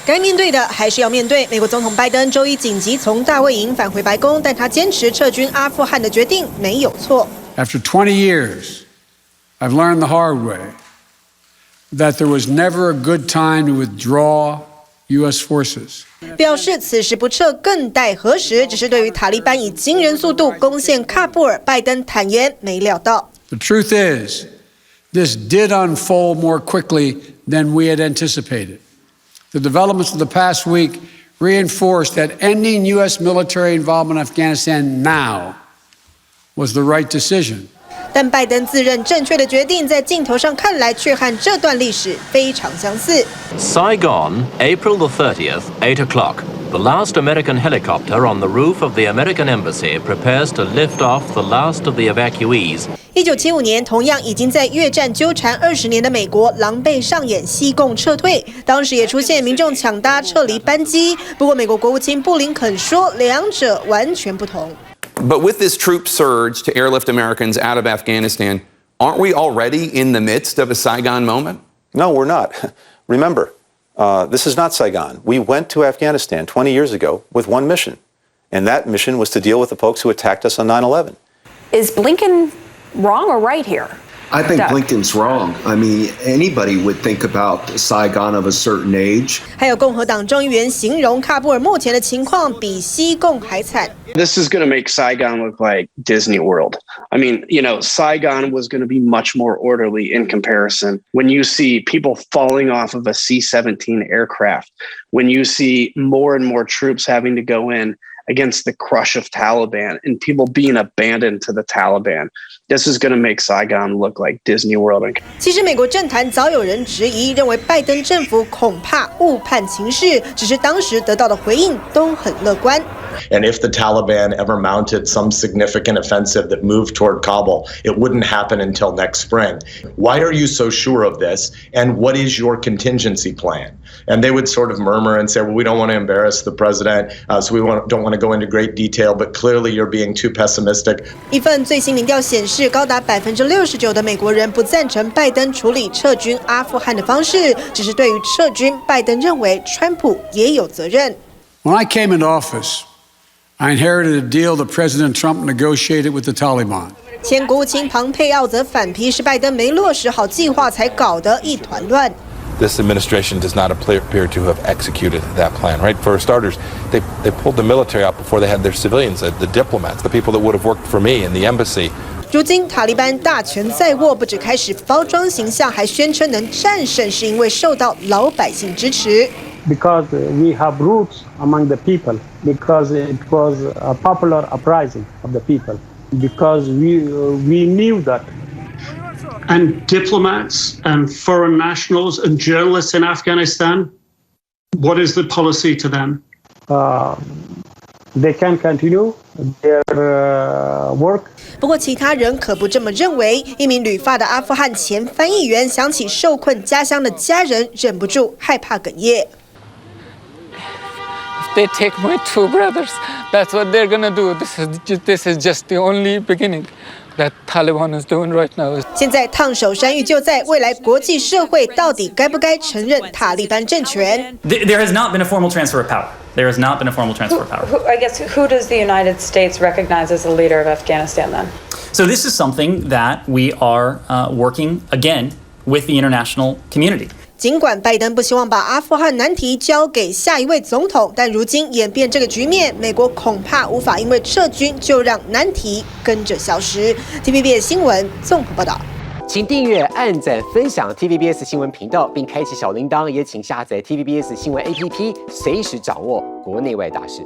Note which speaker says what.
Speaker 1: 该面对的还是要面对。美国总统拜登周一紧急从大卫营返回白宫，但他坚持撤军阿富汗的决定没有错。
Speaker 2: After 20 years, I've learned the hard way that there was never a good time to withdraw U.S. forces.
Speaker 1: 表示此时不撤更待何时，只是对于塔利班以惊人速度攻陷喀布尔，拜登坦言没料到。
Speaker 2: The truth is, this did unfold more quickly than we had anticipated. The developments of the past week reinforced that ending U.S. military involvement in Afghanistan now was the right decision.
Speaker 1: 但拜登自认正确的决定，在镜头上看来却和这段历史非常相似。
Speaker 3: Saigon, April the 30th, 8 o'clock. The last American helicopter on the roof of the American embassy prepares to lift off the last of the evacuees.
Speaker 1: 1975年，同样已经在越战纠缠20年的美国，狼狈上演西贡撤退。当时也出现民众抢搭撤离班机，不过美国国务卿布林肯说，两者完全不同。
Speaker 4: But with this troop surge to airlift Americans out of Afghanistan, aren't we already in the midst of a Saigon moment?
Speaker 5: No, we're not. Remember, this is not Saigon. We went to Afghanistan 20 years ago with one mission, and that mission was to deal with the folks who attacked us on 9/11.
Speaker 6: Is Blinken wrong or right here?
Speaker 7: I think Blinken's wrong. I mean, anybody would think about Saigon of a certain age.
Speaker 1: 还有共和党众议员形容喀布尔目前的情况比西贡还惨。
Speaker 8: This is going to make Saigon look like Disney World. I mean, Saigon was going to be much more orderly in comparison. When you see people falling off of a C-17 aircraft, when you see more and more troops having to go in against the crush of Taliban and people being abandoned to the Taliban, this is going to make Saigon look like Disney World.
Speaker 1: 其实美国政坛早有人质疑，认为拜登政府恐怕误判情势，只是当时得到的回应都很乐观。
Speaker 9: And if the Taliban ever mounted some significant offensive that moved toward Kabul, it wouldn't happen until next spring. Why are you so sure of this? And what is your contingency plan? And they would sort of murmur and say, well, we don't want to embarrass the president, so we don't want to go into great detail, but clearly you're being too pessimistic.
Speaker 1: 一份最新民调显示，高达69%的美国人不赞成拜登处理撤军阿富汗的方式，只是对于撤军，拜登认为川普也有责任。
Speaker 2: When I came into office, I inherited a deal that President Trump negotiated with the Taliban.
Speaker 1: 前国务卿庞佩奥则反批是拜登没落实好计划，才搞得一团乱。
Speaker 10: This administration does not appear to have executed that plan, right? For starters, they pulled the military out before they had their civilians, the diplomats, the people that would have worked for me in the embassy.
Speaker 1: 如今塔利班大权在握，不止开始包装形象，还宣称能战胜是因为受到老百姓支持。
Speaker 11: Because we have roots among the people, because it was a popular uprising of the people, because we knew that.
Speaker 12: And diplomats and foreign nationals and journalists in Afghanistan, what is the policy to them?
Speaker 11: They can continue their work.
Speaker 1: 不过其他人可不这么认为。一名旅发的阿富汗前翻译员想起受困家乡的家人，忍不住害怕哽咽。
Speaker 13: They take my two brothers. That's what they're gonna do. This is just the only beginning that Taliban is doing right now.
Speaker 1: 现在烫手山芋就在未来，国际社会到底该不该承认塔利班政权
Speaker 14: ？There has not been a formal transfer of power. There has not been a formal transfer of power.
Speaker 6: I guess who does the United States recognize as the leader of Afghanistan then?
Speaker 14: So this is something that we are working again with the international community.
Speaker 1: 尽管拜登不希望把阿富汗难题交给下一位总统，但如今演变这个局面，美国恐怕无法因为撤军就让难题跟着消失。TVBS 新闻综合报道。
Speaker 15: 请订阅、按赞、分享 TVBS 新闻频道，并开启小铃铛，也请下载 TVBS 新闻 APP， 随时掌握国内外大事。